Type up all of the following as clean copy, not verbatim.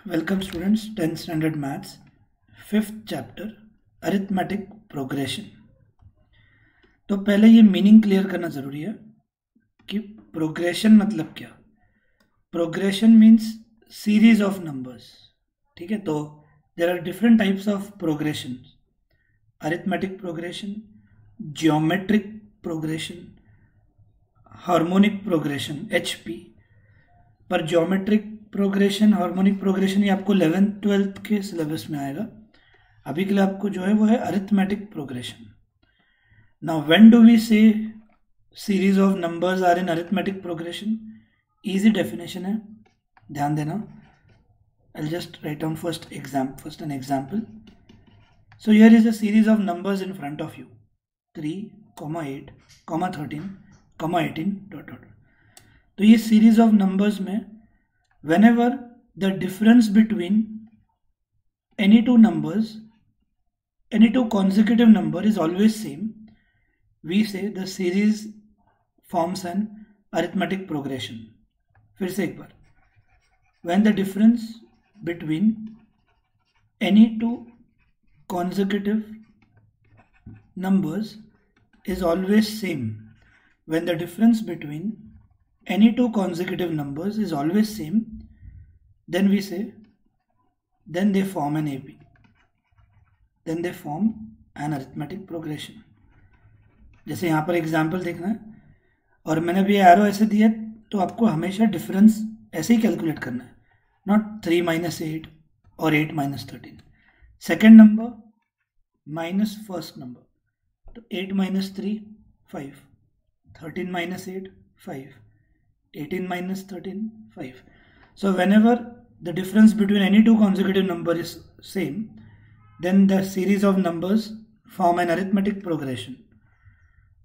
Welcome students, 10th standard maths, 5th chapter, arithmetic progression। तो पहले ये मीनिंग क्लियर करना ज़रूरी है कि प्रोग्रेशन मतलब क्या। Progression means series of numbers, ठीक है। तो there are different types of progression: arithmetic progression, geometric progression, harmonic progression HP। पर ज्योमेट्रिक प्रोग्रेशन, हार्मोनिक प्रोग्रेशन ये आपको 11th-12th के सिलेबस में आएगा। अभी के लिए आपको जो है वो है arithmetic progression. Now when do we say series of numbers are in arithmetic progression? Easy definition है, ध्यान देना। I just write down first an example. So here is a series of numbers in front of you, 3, 8, 13, 18 dot dot. तो ये series of numbers में whenever the difference between any two numbers, any two consecutive number is always same, we say the series forms an arithmetic progression. फिर से एक बार, when the difference between any two consecutive numbers is always same, when the difference between any two consecutive numbers is always same, then we say then they form an AP, then they form an arithmetic progression। जैसे यहाँ पर example देखना है और मैंने भी arrow ऐसे दिया, तो आपको हमेशा डिफरेंस ऐसे ही कैलकुलेट करना है, नॉट 3 - 8 और 8 - 13। Second number minus first number, तो 8 - 3 5, 13 - 8 5, 18 - 13 5। So whenever the difference between any two consecutive number is same, then the series of numbers form an arithmetic progression।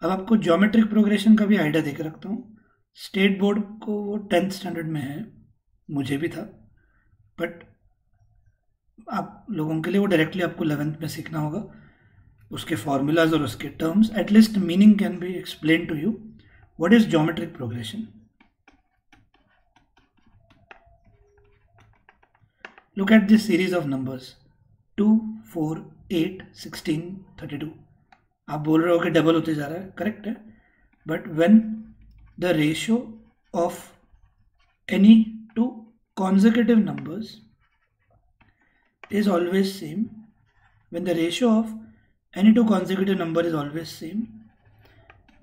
अब आपको ज्योमेट्रिक प्रोग्रेशन का भी आइडिया देकर रखता हूँ। स्टेट बोर्ड को वो 10th स्टैंडर्ड में है, मुझे भी था, बट आप लोगों के लिए वो डायरेक्टली आपको 11th में सीखना होगा। उसके फॉर्मूलाज और उसके terms, at least meaning can be explain to you. What is geometric progression? Look at this series of numbers 2, 4, 8, 16, 32। आप बोल रहे हो कि डबल होते जा रहा है, करेक्ट है, but when the ratio of any two consecutive numbers is always same, when the ratio of any two consecutive number is always same,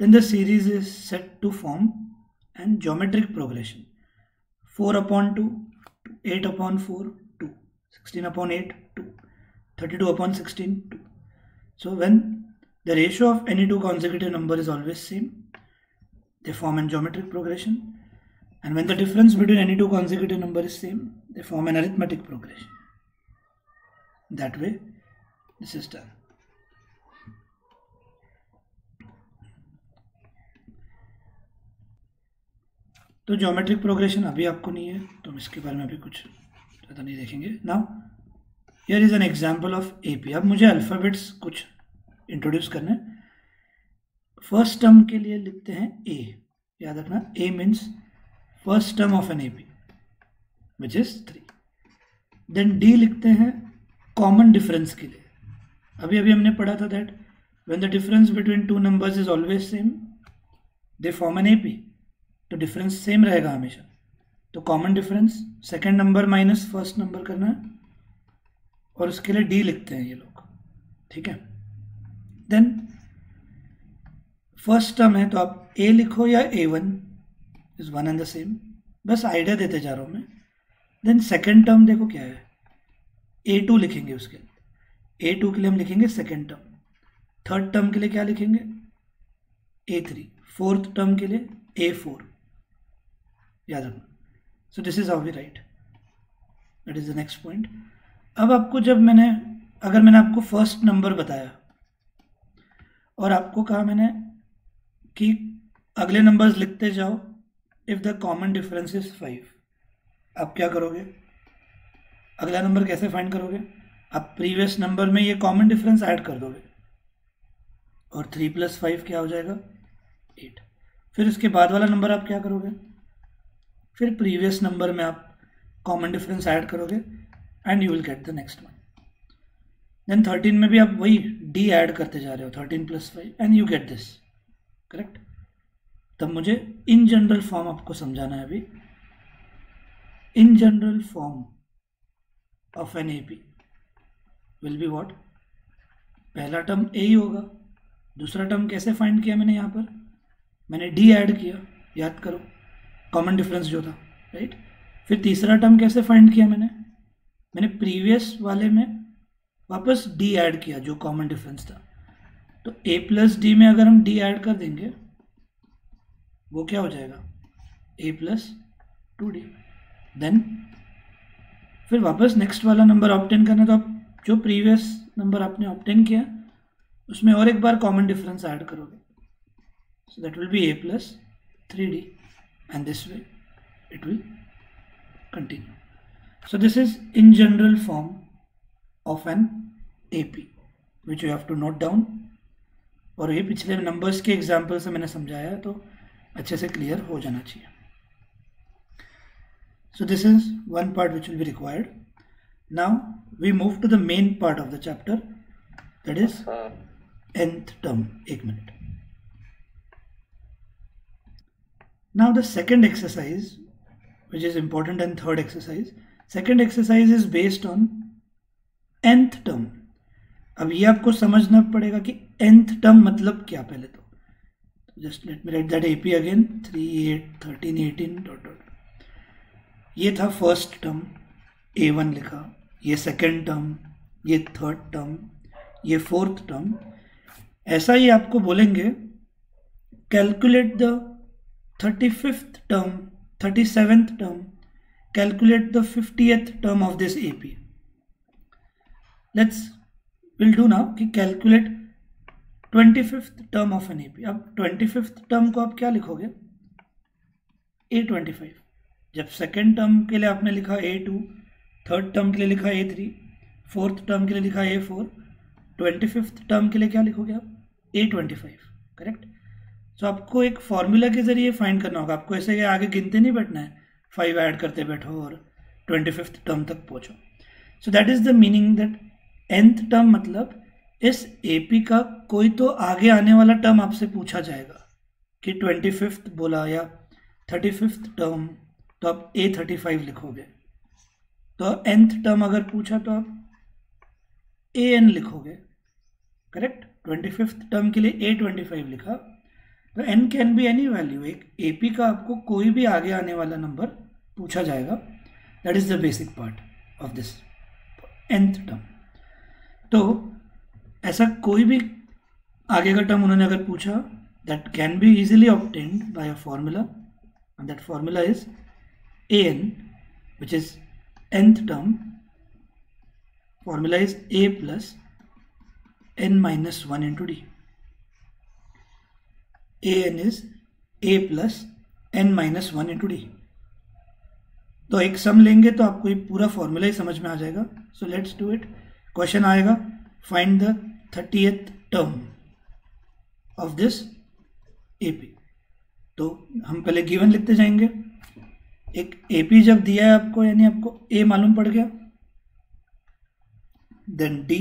then the series is set to form an geometric progression। 4/2, 8/4, 16/8 2, 32/16 2। So when the ratio of any two consecutive number is always same, they form an geometric progression, and when the difference between any two consecutive number is same, they form an arithmetic progression। That way this is done। तो geometric progression अभी आपको नहीं है, तो हम इसके बारे में अभी कुछ ज़्यादा नहीं देखेंगे। Now here is an example of AP। अब मुझे अल्फ़ाबेट्स कुछ इंट्रोड्यूस करने हैं। फर्स्ट टर्म के लिए लिखते हैं A, याद रखना A means first term of an AP which is 3। Then D लिखते हैं कॉमन डिफरेंस के लिए। अभी अभी हमने पढ़ा था that when the difference between two numbers is always same, they form an AP। तो डिफरेंस सेम रहेगा हमेशा, तो common difference second number minus first number करना है, और उसके लिए D लिखते हैं ये लोग, ठीक है। देन फर्स्ट टर्म है तो आप A लिखो या A1 is one and the same, बस आइडिया देते जा रहा हूँ मैं। देन सेकेंड टर्म देखो क्या है, A2 लिखेंगे, उसके लिए A2 के लिए हम लिखेंगे सेकेंड टर्म। थर्ड टर्म के लिए क्या लिखेंगे? A3। फोर्थ टर्म के लिए A4, याद रखना। So this is how we write, that is the next point. अब आपको अगर मैंने आपको फर्स्ट नंबर बताया और आपको कहा मैंने कि अगले नंबर्स लिखते जाओ if the common difference is 5, आप क्या करोगे? अगला नंबर कैसे फाइंड करोगे? आप प्रीवियस नंबर में ये कॉमन डिफरेंस ऐड कर दोगे और 3 + 5 क्या हो जाएगा? 8। फिर उसके बाद वाला नंबर आप क्या करोगे? फिर प्रीवियस नंबर में आप कॉमन डिफरेंस ऐड करोगे and you will get the next one. Then 13 में भी आप वही d ऐड करते जा रहे हो, 13 + 5 and you get this. Correct. तब मुझे इन जनरल फॉर्म आपको समझाना है अभी. In general form of an AP will be what? पहला टर्म a ही होगा. दूसरा टर्म कैसे फाइंड किया मैंने? यहाँ पर मैंने d ऐड किया, याद करो, कॉमन डिफरेंस जो था, राइट. फिर तीसरा टर्म कैसे फाइंड किया मैंने प्रीवियस वाले में वापस d ऐड किया जो कॉमन डिफरेंस था. तो a + d में अगर हम d ऐड कर देंगे वो क्या हो जाएगा? a + 2d. देन फिर वापस नेक्स्ट वाला नंबर ऑब्टेन करना, तो आप जो प्रीवियस नंबर आपने ऑब्टेन किया उसमें और एक बार कॉमन डिफरेंस ऐड करोगे. So that will be a + 3d and this way it will continue. So this is in general form of an AP which you have to note down. और ये पिछले numbers के example से मैंने समझाया है तो अच्छे से क्लियर हो जाना चाहिए. So this is one part which will be required. Now we move to the main part of the chapter, that is nth term. एक minute. Now the second exercise, which is important, and third exercise. Second exercise is based on nth term. अब ये आपको समझना पड़ेगा कि nth term मतलब क्या. पहले तो just let me write that AP again. 3, 8, 13, 18 dot dot. ये था फर्स्ट टर्म, A1 लिखा. ये सेकेंड टर्म, ये थर्ड टर्म, ये फोर्थ टर्म. ऐसा ही आपको बोलेंगे calculate the 35th term, 37th term, calculate the 50th term of this AP. We'll do now कि calculate 25th term of an AP. अब 25th term को आप क्या लिखोगे? A25. जब सेकेंड टर्म के लिए आपने लिखा A2, थर्ड टर्म के लिए लिखा A3, फोर्थ टर्म के लिए लिखा A4, 25th टर्म के लिए क्या लिखोगे आप? A25. करेक्ट. सो आपको एक फॉर्मूला के जरिए फाइंड करना होगा. आपको ऐसे आगे गिनते नहीं बैठना है, 5 ऐड करते बैठो और 25th टर्म तक पहुंचो. So that is the meaning that nth term मतलब इस AP का कोई तो आगे आने वाला टर्म आपसे पूछा जाएगा कि 25th बोला या 35th टर्म, तो आप A35 लिखोगे. तो nth टर्म अगर पूछा तो आप AN लिखोगे. करेक्ट. 25th टर्म के लिए A25 लिखा. तो n can be any value. एक AP का आपको कोई भी आगे आने वाला नंबर पूछा जाएगा. That is the basic part of this nth term. तो ऐसा कोई भी आगे का टर्म उन्होंने अगर पूछा, that can be easily obtained by a formula, and that formula is an, which is nth term. Formula is a plus n minus 1 into d. an is a plus n minus 1 into d. तो एक सम लेंगे तो आपको ये पूरा formula ही समझ में आ जाएगा. So let's do it. Question आएगा find the 30th term of this AP. तो हम पहले गिवन लिखते जाएंगे. एक AP जब दिया है आपको, यानी आपको A मालूम पड़ गया, then D.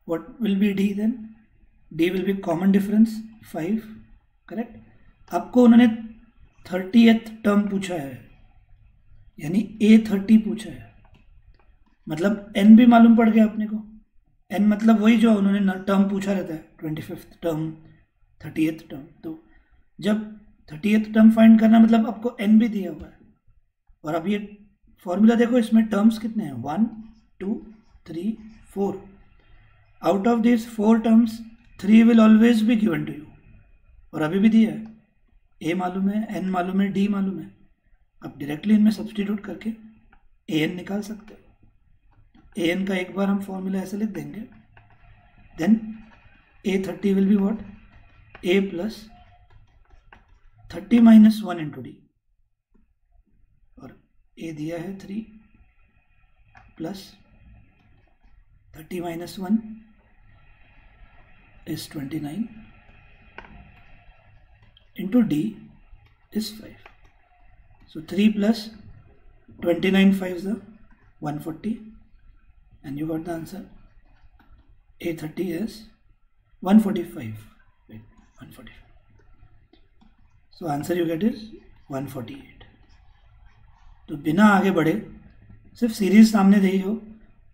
What will be D then? D will be common difference 5. Correct. आपको उन्होंने 30th टर्म पूछा है, यानी A30 पूछा है, मतलब n भी मालूम पड़ गया अपने को. n मतलब वही जो उन्होंने टर्म पूछा रहता है, 25th टर्म, 30th टर्म. तो जब 30th टर्म फाइंड करना मतलब आपको n भी दिया हुआ है. और अब ये फॉर्मूला देखो, इसमें टर्म्स कितने हैं? 1, 2, 3, 4. Out of this 4 terms 3 will always be given to you. और अभी भी दिया है, a मालूम है, n मालूम है, d मालूम है. आप डायरेक्टली इनमें सब्सटीट्यूट करके an निकाल सकते हो. an का एक बार हम फॉर्मूला ऐसे लिख देंगे, then A30 will be what? a plus 30 minus 1 into D. और a दिया है 3 plus 30 minus 1 is 29 into d is 5. So 3 plus 29 5 is the 140 and you got the answer. A30 is 145. Wait, 145. So answer you get is 148. तो बिना आगे बढ़े, सिर्फ series सामने दी हो,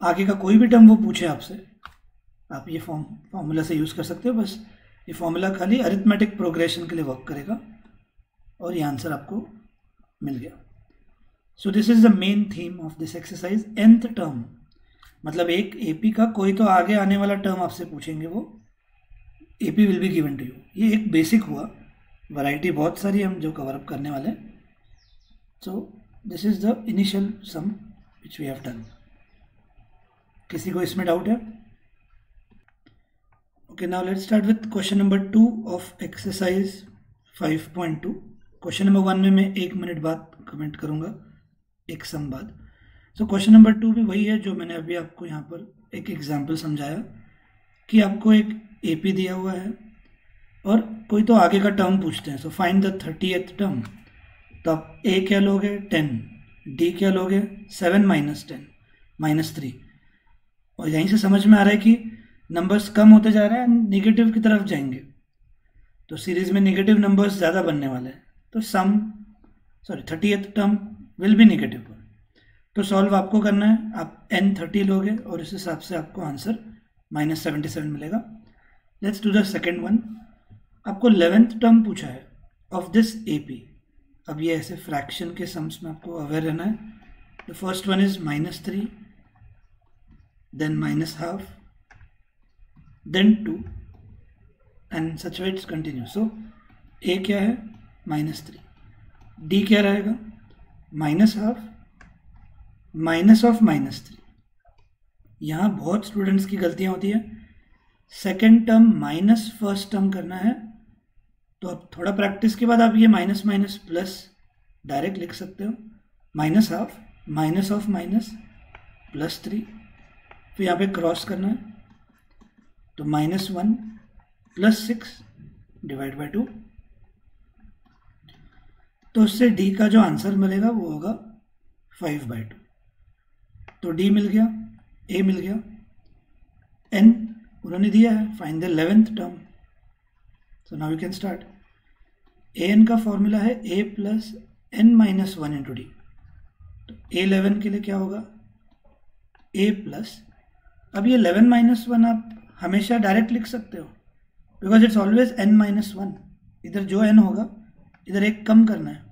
आगे का कोई भी टर्म वो पूछे आपसे, आप ये फॉर्मूला से यूज़ कर सकते हो. बस ये फॉर्मूला खाली अरिथमेटिक प्रोग्रेशन के लिए वर्क करेगा और ये आंसर आपको मिल गया. सो this is the main theme of this exercise. nth term मतलब एक एपी का कोई तो आगे आने वाला टर्म आपसे पूछेंगे, वो AP will be given to you. ये एक बेसिक हुआ, वैरायटी बहुत सारी हम जो कवर अप करने वाले. So this is the initial sum which we have done. किसी को इसमें डाउट है? Okay, now let's start with question number 2 of exercise 5.2. Question number 1 में मैं 1 मिनट बाद कमेंट करूंगा, एक सम बाद. सो क्वेश्चन नंबर 2 भी वही है जो मैंने अभी आपको यहाँ पर एक एग्जाम्पल समझाया कि आपको एक एपी दिया हुआ है और कोई तो आगे का टर्म पूछते हैं. So find the 30th term. तो आप ए क्या लोगे? 10. डी क्या लोगे? 7 - 10 -3. और यहीं से समझ में आ रहा है कि नंबर्स कम होते जा रहे हैं, निगेटिव की तरफ जाएंगे. तो सीरीज में निगेटिव नंबर्स ज़्यादा बनने वाले हैं. तो 30th term will be negative. तो सॉल्व आपको करना है. आप n30 लोगे और इस हिसाब से आपको आंसर -77 मिलेगा. Let's do the second one. आपको 11th टर्म पूछा है ऑफ दिस एपी. अब ये ऐसे फ्रैक्शन के सम्स में आपको अवेयर रहना है. The first one is -3, then -half, then 2 and such way it's continue. So A क्या है? -3. डी क्या रहेगा? -half -3. यहाँ बहुत स्टूडेंट्स की गलतियाँ होती है. Second term minus first term करना है, तो अब थोड़ा प्रैक्टिस के बाद आप ये माइनस माइनस प्लस डायरेक्ट लिख सकते हो. -half -3. फिर यहाँ पे क्रॉस करना है, तो -1 + 6 डिवाइड बाय 2. तो उससे डी का जो आंसर मिलेगा वो होगा 5/2. तो डी मिल गया, ए मिल गया, एन उन्होंने दिया है. Find the 11th term. So now you can start. A n का फॉर्मूला है a + n - 1 × d. तो A11 के लिए क्या होगा? a प्लस, अब ये 11 - 1 आप हमेशा डायरेक्ट लिख सकते हो बिकॉज इट्स ऑलवेज n - 1. इधर जो n होगा इधर एक कम करना है.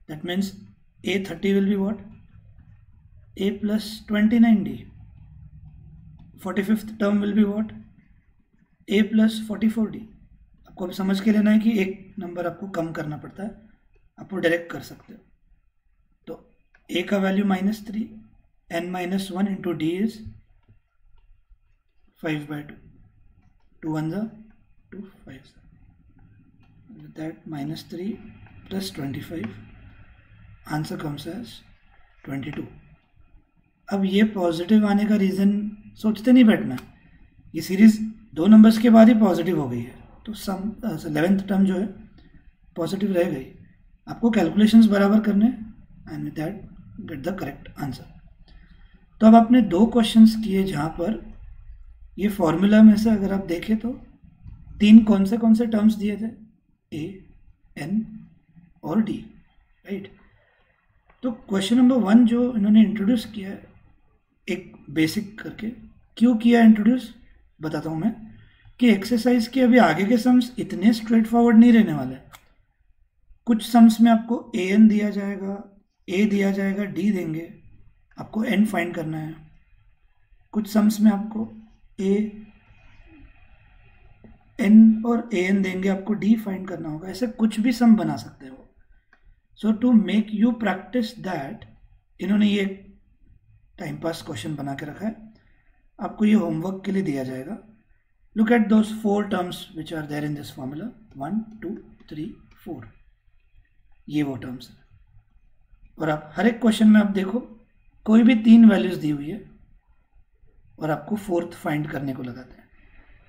That means A30 will be what? a + 29d. 45th term will be what? a + 44d. आपको अब समझ के लेना है कि एक नंबर आपको कम करना पड़ता है, आप वो डायरेक्ट कर सकते हो. तो a का value -3, n - 1 × d is 5/2. 2 1 2 5. With that -3 + 25, answer comes as 22. अब ये पॉजिटिव आने का रीज़न सोचते नहीं बैठना. ये सीरीज 2 नंबर्स के बाद ही पॉजिटिव हो गई है, तो 11th टर्म जो है पॉजिटिव रह गई. आपको कैलकुलेशंस बराबर करने and with that get the correct answer. तो अब आपने 2 क्वेश्चंस किए जहाँ पर ये फॉर्मूला में से अगर आप देखें तो 3 कौन से टर्म्स दिए थे? ए, एन और डी, राइट. तो क्वेश्चन नंबर 1 जो इन्होंने इंट्रोड्यूस किया है एक बेसिक करके, क्यों किया इंट्रोड्यूस बताता हूँ मैं, कि एक्सरसाइज के अभी आगे के सम्स इतने स्ट्रेट फॉरवर्ड नहीं रहने वाले. कुछ सम्स में आपको ए एन दिया जाएगा, ए दिया जाएगा, डी देंगे, आपको एन फाइंड करना है. कुछ सम्स में आपको ए एन और ए एन देंगे, आपको डी फाइंड करना होगा. ऐसे कुछ भी सम बना सकते हो. So to make you practice that इन्होंने ये टाइम पास क्वेश्चन बना के रखा है. आपको ये होमवर्क के लिए दिया जाएगा. Look at those 4 terms which are there in this formula. 1 2 3 4, ये वो टर्म्स है. और आप हर एक क्वेश्चन में आप देखो कोई भी 3 वैल्यूज दी हुई है और आपको 4th फाइंड करने को लगाते हैं.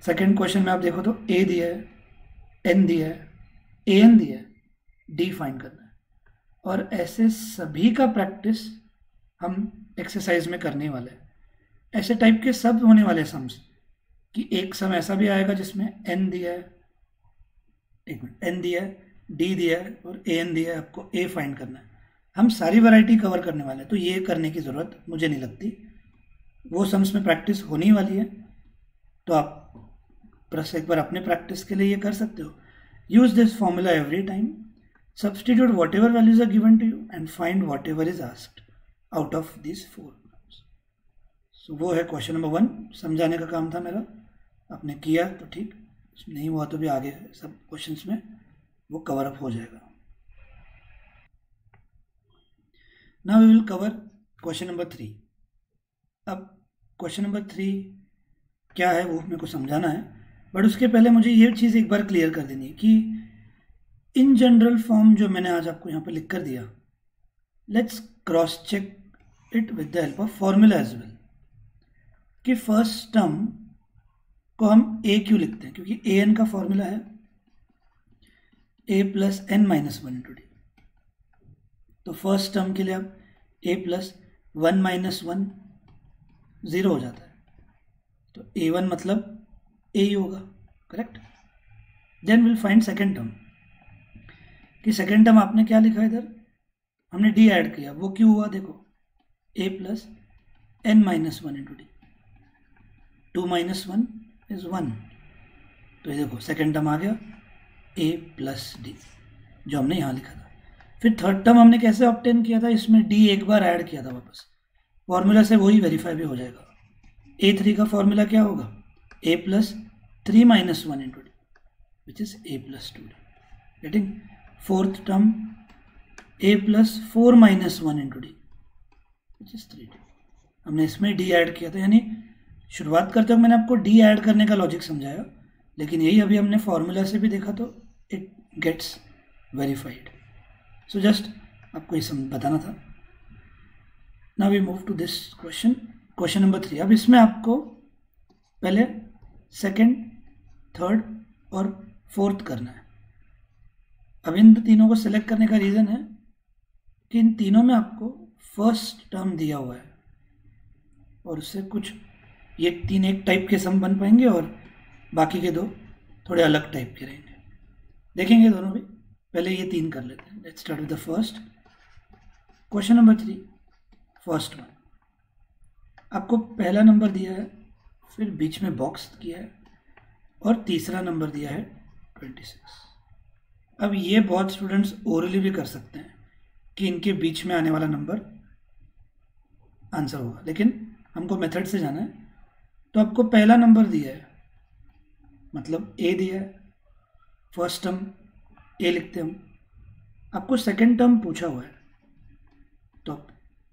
सेकेंड क्वेश्चन में आप देखो तो ए दिया है, एन दिया है, ए एन दिया है, डी फाइंड करना है. और ऐसे सभी का प्रैक्टिस हम एक्सरसाइज में करने वाले हैं। ऐसे टाइप के सब होने वाले सम्स कि एक सम ऐसा भी आएगा जिसमें n दिया है, एक मिनट, n दिया है, d दिया है और an दिया है, आपको a फाइंड करना है। हम सारी वैरायटी कवर करने वाले हैं, तो ये करने की ज़रूरत मुझे नहीं लगती। वो सम्स में प्रैक्टिस होने वाली है, तो आप बस एक बार अपने प्रैक्टिस के लिए ये कर सकते हो। Use this formula every time, substitute whatever values are given to you and find whatever is asked out of this 4। So वो है क्वेश्चन नंबर 1, समझाने का काम था मेरा, आपने किया तो ठीक, नहीं हुआ तो भी आगे सब क्वेश्चंस में वो कवर अप हो जाएगा। Now we will cover question number 3। अब क्वेश्चन नंबर 3 क्या है वो मेरे को समझाना है, बट उसके पहले मुझे ये चीज़ एक बार क्लियर कर देनी है कि इन जनरल फॉर्म जो मैंने आज आपको यहाँ पर लिख कर दिया, let's cross check it with the help of formula as well, कि फर्स्ट टर्म को हम a क्यों लिखते हैं, क्योंकि a n का फॉर्मूला है a plus n minus 1 into D. तो फर्स्ट टर्म के लिए अब a प्लस 1 माइनस 1 0 हो जाता है, तो a1 मतलब a ही होगा, correct. Then will find second term, कि सेकेंड टर्म आपने क्या लिखा इधर, हमने d ऐड किया, वो क्यों हुआ, देखो a plus n minus 1 into D, 2 minus 1 is 1, तो ये देखो सेकेंड टर्म आ गया a प्लस डी, जो हमने यहाँ लिखा था। फिर थर्ड टर्म हमने कैसे ऑब्टेन किया था, इसमें d एक बार ऐड किया था वापस, फॉर्मूला से वही वेरीफाई भी हो जाएगा। a3 का फॉर्मूला क्या होगा, a plus 3 minus 1 into d which is a plus 2 D, getting. Fourth term a plus 4 minus 1 into d which is 3d, हमने इसमें d ऐड किया था। यानी शुरुआत करते हुए मैंने आपको d ऐड करने का लॉजिक समझाया, लेकिन यही अभी हमने फॉर्मूला से भी देखा, तो it gets verified. So just आपको ये बताना था। Now we move to this question, question number 3। अब इसमें आपको पहले सेकंड, थर्ड और फोर्थ करना है। अब इन तीनों को सिलेक्ट करने का रीज़न है कि इन तीनों में आपको फर्स्ट टर्म दिया हुआ है, और उससे कुछ ये तीन एक टाइप के सम बन पाएंगे और बाकी के दो थोड़े अलग टाइप के रहेंगे, देखेंगे दोनों भी। पहले ये तीन कर लेते हैं। Let's start with the first question number 3, first one. आपको पहला नंबर दिया है, फिर बीच में बॉक्स किया है, और तीसरा नंबर दिया है 26। अब ये बहुत स्टूडेंट्स ओरली भी कर सकते हैं कि इनके बीच में आने वाला नंबर आंसर होगा, लेकिन हमको मेथड से जाना है। तो आपको पहला नंबर दिया है, मतलब a दिया है, फर्स्ट टर्म a लिखते हैं हम। आपको सेकंड टर्म पूछा हुआ है, तो आप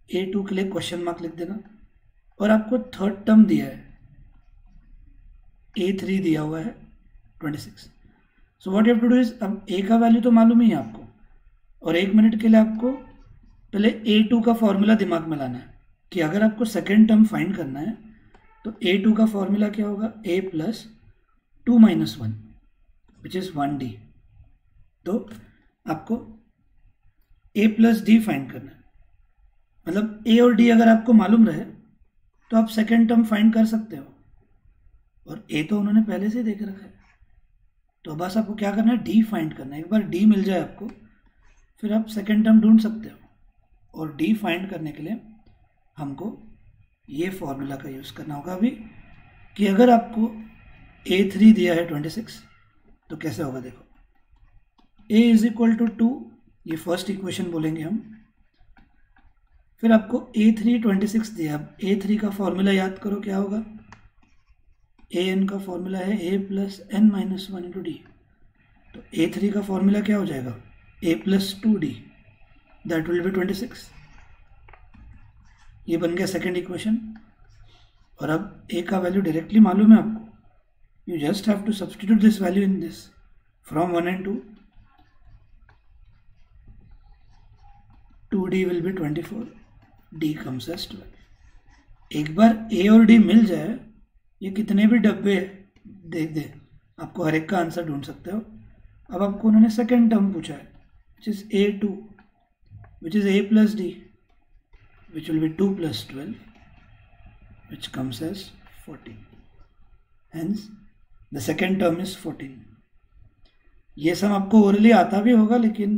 a2 के लिए क्वेश्चन मार्क लिख देना, और आपको थर्ड टर्म दिया है, a3 दिया हुआ है 26। So what you have to do is, अब a का वैल्यू तो मालूम ही है आपको, और एक मिनट के लिए आपको पहले a2 का फॉर्मूला दिमाग में लाना है कि अगर आपको सेकेंड टर्म फाइंड करना है तो a2 का फॉर्मूला क्या होगा, a plus 2 minus 1 which is 1d। तो आपको a प्लस डी फाइंड करना है, मतलब a और d अगर आपको मालूम रहे तो आप सेकेंड टर्म फाइंड कर सकते हो, और a तो उन्होंने पहले से देख रखा है। तो बस आपको क्या करना है, d फाइंड करना है। एक बार d मिल जाए आपको, फिर आप सेकेंड टर्म ढूंढ सकते हो। और d फाइंड करने के लिए हमको ये फॉर्मूला का यूज़ करना होगा अभी, कि अगर आपको a3 दिया है 26 तो कैसे होगा, देखो a इज इक्वल टू 2, ये फर्स्ट इक्वेशन बोलेंगे हम। फिर आपको a3 26 दिया, अब a3 का फॉर्मूला याद करो क्या होगा, an का फॉर्मूला है a plus n minus 1 into D. तो a3 का फॉर्मूला क्या हो जाएगा, a plus 2d, that will be 26। ये बन गया सेकेंड इक्वेशन। और अब a का वैल्यू डायरेक्टली मालूम है आपको, you just have to substitute this value in this from 1 and 2, 2d will be 24, d comes as 12। एक बार a और d मिल जाए, ये कितने भी डब्बे देख दे, आपको हर एक का आंसर ढूंढ सकते हो। अब आपको उन्होंने सेकेंड टर्म पूछा है, which is a2 which is a plus D, which will be 2 plus 12, which comes as 14. Hence, the second term is 14. ये सम आपको ओरली आता भी होगा, लेकिन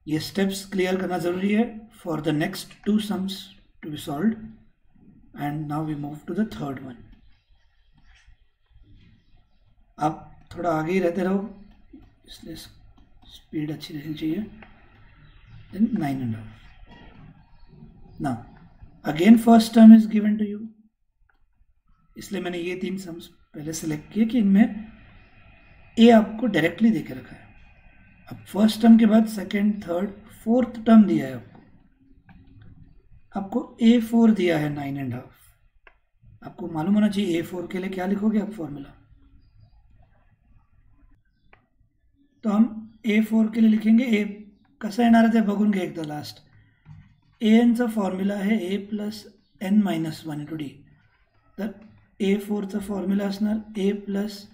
ये स्टेप्स क्लियर करना ज़रूरी है for the next two sums to be solved. And now we move to the third one. आप थोड़ा आगे ही रहते रहो, इसलिए स्पीड अच्छी रहनी चाहिए. Then 9.5. Now again first term is given to you, इसलिए मैंने ये 3 सम्स पहले सेलेक्ट किए कि इनमें ए आपको डायरेक्टली देके रखा है. अब फर्स्ट टर्म के बाद सेकेंड, थर्ड, फोर्थ टर्म दिया है आपको A4 दिया है 9.5. आपको मालूम होना चाहिए A4 के लिए क्या लिखोगे आप फॉर्मूला. तो हम A4 के लिए लिखेंगे ए कसं येणार आहे ते बघून घ्या एकदा लास्ट. एनचा फॉर्म्युला आहे a plus n minus 1 into d. तर A4चा फॉर्म्युला असणार a plus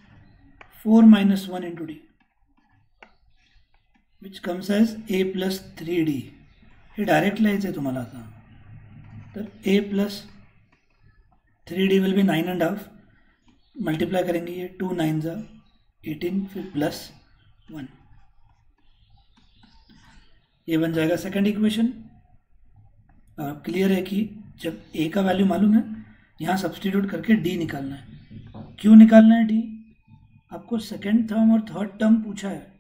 4 minus 1 into d, which comes as a plus 3D. हे डायरेक्ट लिहायचं आहे तुम्हाला आता. तर a plus 3D will be 9.5. Multiply करेंगे ये 2 9 18, फिर प्लस 1. ये बन जाएगा सेकंड इक्वेशन. अब क्लियर है कि जब ए का वैल्यू मालूम है, यहाँ सब्सटीट्यूट करके डी निकालना है. क्यों निकालना है डी? आपको सेकंड टर्म और थर्ड टर्म पूछा है.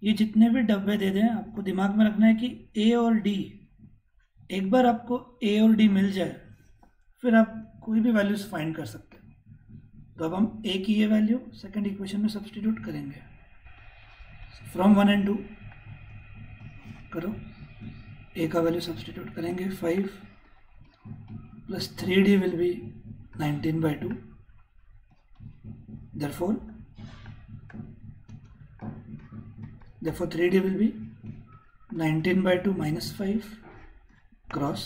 ये जितने भी डब्बे दे दें, आपको दिमाग में रखना है कि ए और डी, एक बार आपको ए और डी मिल जाए फिर आप कोई भी वैल्यूज फाइंड कर सकते हैं. तो अब हम ए की ये वैल्यू सेकंड इक्वेशन में सब्सटीट्यूट करेंगे. फ्रॉम 1 and 2 करो. ए का वैल्यू सब्सटीट्यूट करेंगे 5 plus 3D will B 19/2. Therefore 3D will be 19/2 minus 5 cross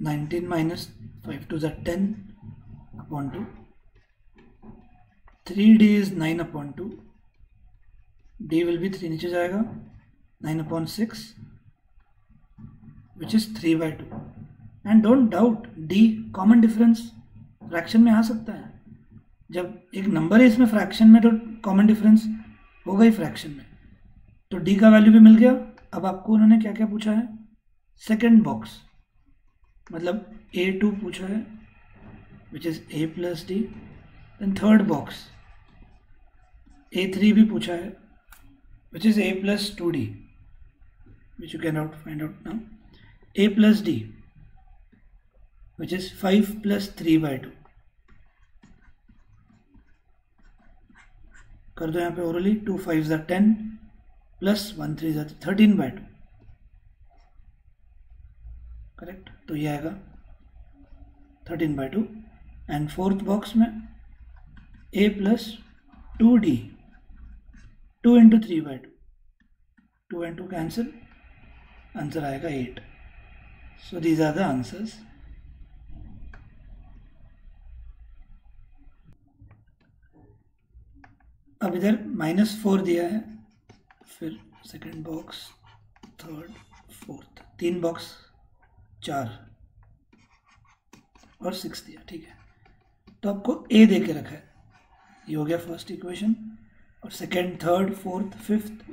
19 minus 5 to the 10 upon 2. 3D is 9 upon 2. D will be 3 नीचे जाएगा 9 upon 6, which is 3/2. And don't doubt, D common difference fraction में आ सकता है. जब एक number है इसमें fraction में, तो कॉमन डिफरेंस होगा ही फ्रैक्शन में. तो D का वैल्यू भी मिल गया. अब आपको उन्होंने क्या क्या पूछा है? सेकंड बॉक्स, मतलब A2 पूछा है, which is A plus D. Then third box A3 भी पूछा है, which is A plus 2D, which you can not find out now. A plus D, which is 5 plus 3/2. कर दो यहाँ पे ओरली. 2 5 10 प्लस 1 3 13/2. करेक्ट. तो ये आएगा 13/2. एंड फोर्थ बॉक्स में A plus 2D, 2 into 3/2. 2 and 2 cancel, answer आएगा 8. So these are the answers. अब इधर -4 दिया है, फिर second box, third, fourth, 3 box, 4 और 6 दिया. ठीक है. तो आपको A दे के रखा है. ये हो गया फर्स्ट इक्वेशन. और second, third, fourth, fifth,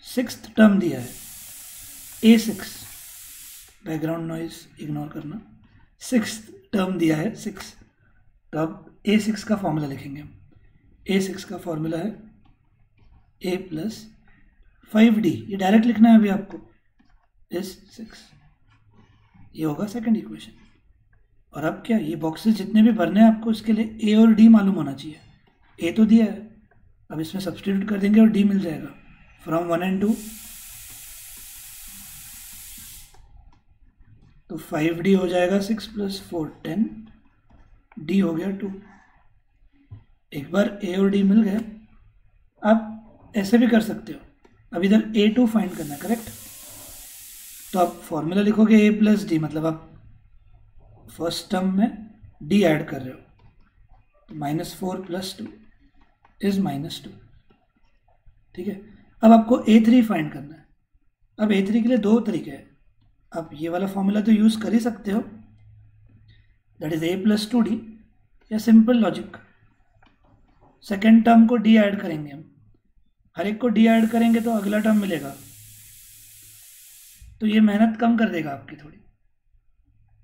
sixth term दिया है A6. बैकग्राउंड नॉइज इग्नोर करना. सिक्स्थ टर्म दिया है 6. तो अब A6 का फॉर्मूला लिखेंगे. A6 का फॉर्मूला है A प्लस 5D. ये डायरेक्ट लिखना है अभी आपको, इज 6. ये होगा सेकंड इक्वेशन. और अब क्या, ये बॉक्सेस जितने भी भरने हैं आपको, इसके लिए A और D मालूम होना चाहिए. A तो दिया है, अब इसमें सब्सटीट्यूट कर देंगे और D मिल जाएगा. फ्रॉम 1 and 2 तो 5D हो जाएगा 6 प्लस 4 10. D हो गया 2. एक बार A और D मिल गए. आप ऐसे भी कर सकते हो. अब इधर A2 फाइंड करना है. करेक्ट. तो आप फॉर्मूला लिखोगे A प्लस डी, मतलब आप फर्स्ट टर्म में D ऐड कर रहे हो. तो -4 प्लस 2 इज -2. ठीक है. अब आपको A3 फाइंड करना है. अब A3 के लिए 2 तरीके हैं. आप ये वाला फॉर्मूला तो यूज़ कर ही सकते हो, that is a plus 2d, या सिंपल लॉजिक, सेकेंड टर्म को d ऐड करेंगे हम, हर एक को d ऐड करेंगे तो अगला टर्म मिलेगा, तो ये मेहनत कम कर देगा आपकी थोड़ी।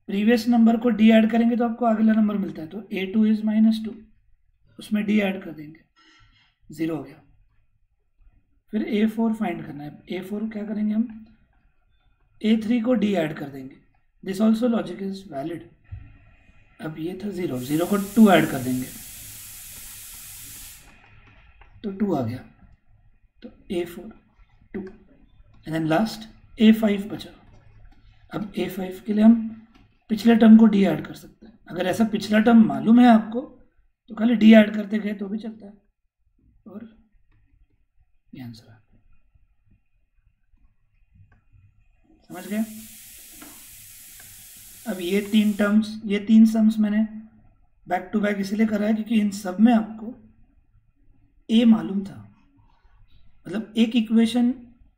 प्रीवियस नंबर को d ऐड करेंगे तो आपको अगला नंबर मिलता है, तो a2 इज -2, उसमें d ऐड कर देंगे, 0 हो गया। फिर a4 फाइंड करना है, a4 क्या करेंगे हम, a3 को d ऐड कर देंगे, this also logic is valid. अब ये था 0, 0 को 2 ऐड कर देंगे तो 2 आ गया, तो a4 2, and then last a5 बचा। अब a5 के लिए हम पिछले टर्म को d ऐड कर सकते हैं, अगर ऐसा पिछला टर्म मालूम है आपको तो खाली d ऐड करते गए तो भी चलता है, और ये आंसर है। समझ गए? अब ये तीन सम्स मैंने बैक टू बैक इसलिए करा है क्योंकि इन सब में आपको a मालूम था, मतलब एक इक्वेशन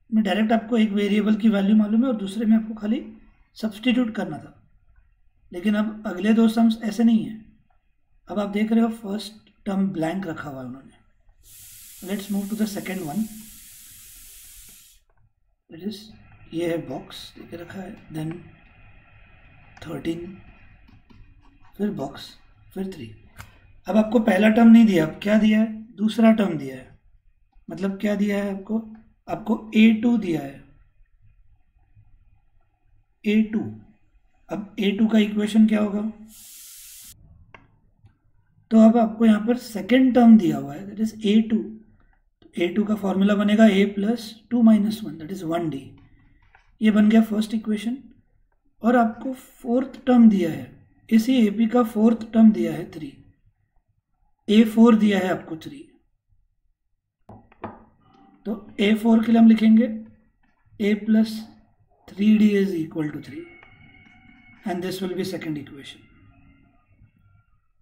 में डायरेक्ट आपको एक वेरिएबल की वैल्यू मालूम है और दूसरे में आपको खाली सब्स्टिट्यूट करना था। लेकिन अब अगले दो सम्स ऐसे नहीं है। अब आप देख रहे हो फर्स्ट टर्म ब्लैंक रखा हुआ है उन्होंने। Let's move to the second one, it is ये है बॉक्स देके रखा है, देन 13, फिर बॉक्स, फिर 3। अब आपको पहला टर्म नहीं दिया, अब क्या दिया है, दूसरा टर्म दिया है। मतलब क्या दिया है आपको a2 दिया है, a2। अब a2 का इक्वेशन क्या होगा, तो अब आपको यहाँ पर सेकेंड टर्म दिया हुआ है, दैट इज a2। तो a2 का फॉर्मूला बनेगा a plus 2 minus 1, that is 1d। ये बन गया फर्स्ट इक्वेशन। और आपको फोर्थ टर्म दिया है, इसी AP का फोर्थ टर्म दिया है 3, a4 दिया है आपको 3। तो a4 के लिए हम लिखेंगे a plus 3d is equal to 3, and this will be second equation.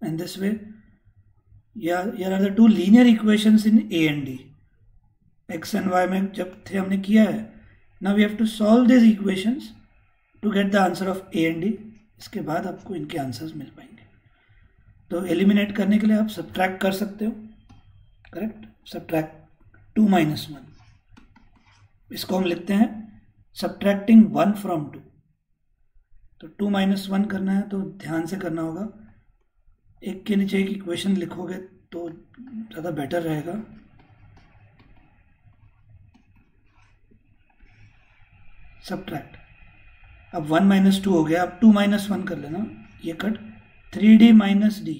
And this way here are the two linear equations in a and d। x and y में जब थे हमने किया है, now we have to solve these equations to get the answer of a and d। इसके बाद आपको इनके आंसर्स मिल पाएंगे। तो एलिमिनेट करने के लिए आप सब्ट्रैक्ट कर सकते हो, करेक्ट, सब्ट्रैक्ट 2 माइनस 1, इसको हम लिखते हैं सब्ट्रैक्टिंग 1 फ्रॉम 2। तो 2 माइनस 1 करना है तो ध्यान से करना होगा, एक के नीचे एक इक्वेशन लिखोगे तो ज़्यादा बेटर रहेगा। सब्ट्रैक्ट, अब 1 माइनस 2 हो गया, अब 2 माइनस 1 कर लेना, ये कट 3d माइनस d।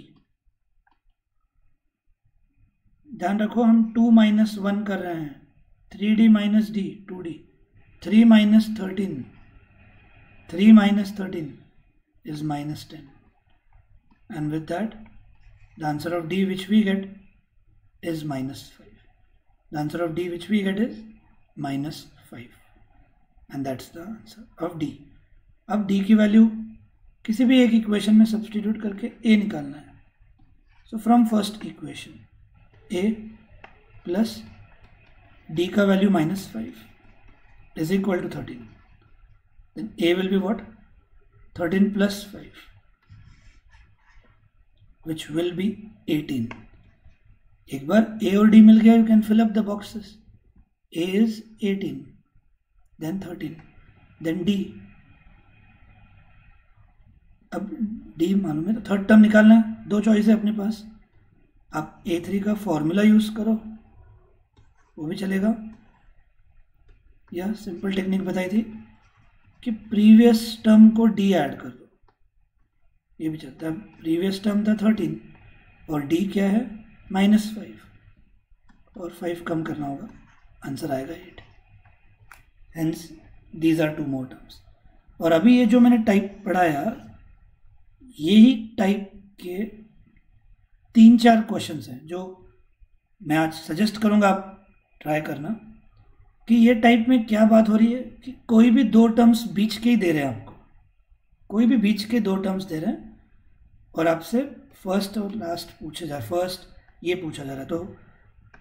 ध्यान रखो हम 2 माइनस 1 कर रहे हैं, 3d minus d 2d, 3 minus 13, 3 minus 13 is minus 10, and with that the answer of d which we get is minus 5. The answer of d which we get is minus 5, and that's the answer of d। अब d की value किसी भी एक equation में substitute करके a निकालना है। So from first equation a plus d का value -5 is equal to 13, then a will be what, 13 plus 5 which will be 18। एक बार a और d मिल गया, you can fill up the boxes। a is 18, then 13, then d। अब d मालूम है तो third term निकालना है, दो चॉइस है अपने पास। आप a3 का फॉर्मूला यूज करो वो भी चलेगा, या सिंपल टेक्निक बताई थी कि प्रीवियस टर्म को d ऐड कर दो, ये भी चलता है। प्रीवियस टर्म था 13 और d क्या है -5, और 5 कम करना होगा, आंसर आएगा 8। Hence these are 2 more terms. और अभी ये जो मैंने टाइप पढ़ाया, यही टाइप के 3-4 क्वेश्चंस हैं जो मैं आज सजेस्ट करूंगा आप ट्राई करना, कि ये टाइप में क्या बात हो रही है कि कोई भी 2 टर्म्स बीच के ही दे रहे हैं आपको, कोई भी बीच के 2 टर्म्स दे रहे हैं और आपसे फर्स्ट और लास्ट पूछा जा, फर्स्ट ये पूछा जा रहा है। तो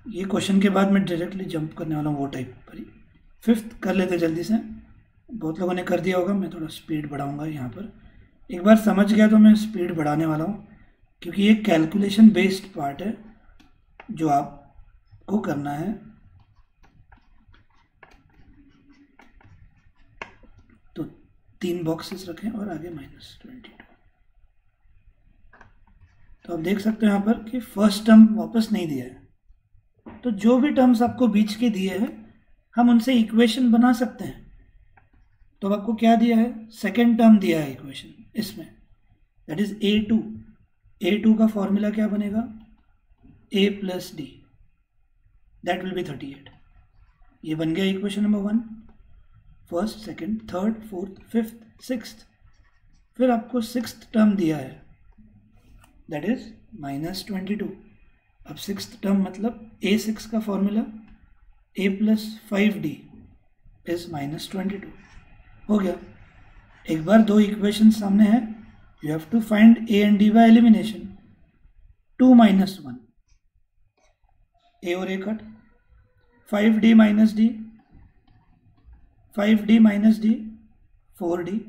ये क्वेश्चन के बाद मैं डायरेक्टली जंप करने वाला हूँ वो टाइप पर ही। 5th कर लेते जल्दी से। बहुत लोगों ने कर दिया होगा, मैं थोड़ा स्पीड बढ़ाऊंगा यहाँ पर। एक बार समझ गया तो मैं स्पीड बढ़ाने वाला हूँ, क्योंकि ये कैलकुलेशन बेस्ड पार्ट है जो आपको करना है। तो 3 बॉक्सेस रखें और आगे -22। तो आप देख सकते हो यहाँ पर कि फर्स्ट टर्म वापस नहीं दिया है। तो जो भी टर्म्स आपको बीच के दिए हैं हम उनसे इक्वेशन बना सकते हैं। तो अब आपको क्या दिया है, सेकेंड टर्म दिया है इक्वेशन इसमें, दैट इज a2। a2 का फॉर्मूला क्या बनेगा, a + d, that will be 38। ये बन गया equation number 1, first, second, third, fourth, fifth, sixth. फिर आपको सिक्स्थ टर्म दिया है, दैट इज -22। अब सिक्स्थ टर्म मतलब a6 का फॉर्मूला a + 5d इज -22 हो गया। एक बार 2 इक्वेशन सामने है, you have to find a and d by elimination. 2 - 1, a और a cut, 5d - d, 5d - d, 4d,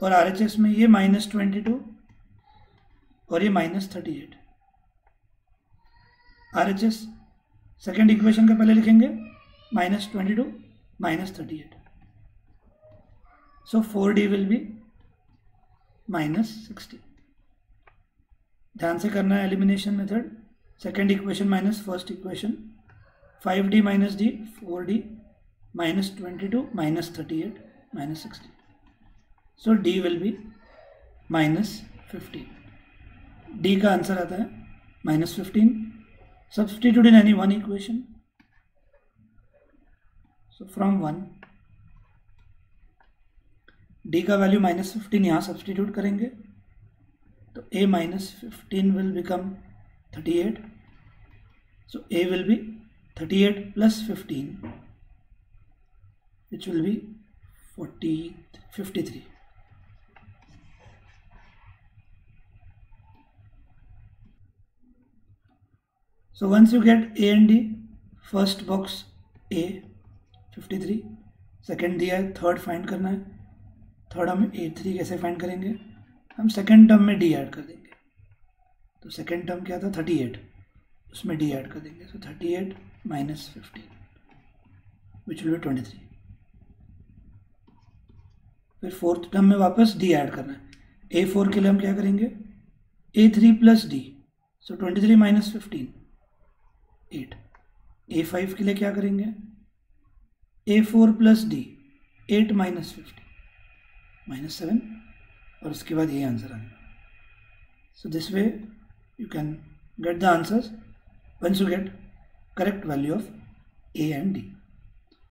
और RHS में ये -22 और ये -38। RHS सेकेंड इक्वेशन का पहले लिखेंगे, -22 -38, so 4d विल बी -60। ध्यान से करना है elimination method, second equation minus first equation, 5d - d, 4d, -22 -38 -60, so d will be -15। d का आंसर आता है -15। Substitute in any one equation, so from 1 d का वैल्यू -15 यहाँ सब्सटीट्यूट करेंगे तो a -15 will become 38, so a will be 38 + 15 which will be 53। So once you get a and d, first box a 53, second दिया है, third find करना है। Third हम a3 कैसे फाइंड करेंगे, हम सेकेंड टर्म में d ऐड कर देंगे। तो सेकेंड टर्म क्या था 38, उसमें d ऐड कर देंगे, so 38 - 15 which will be 23। फिर फोर्थ टर्म में वापस d ऐड करना है। a4 के लिए हम क्या करेंगे, a3 + d, so 23 - 15 8। a5 के लिए क्या करेंगे, a4 + d, 8 - 15 -7, और उसके बाद ये आंसर आएगा। So this way you can get the answers once you get correct value of A and D.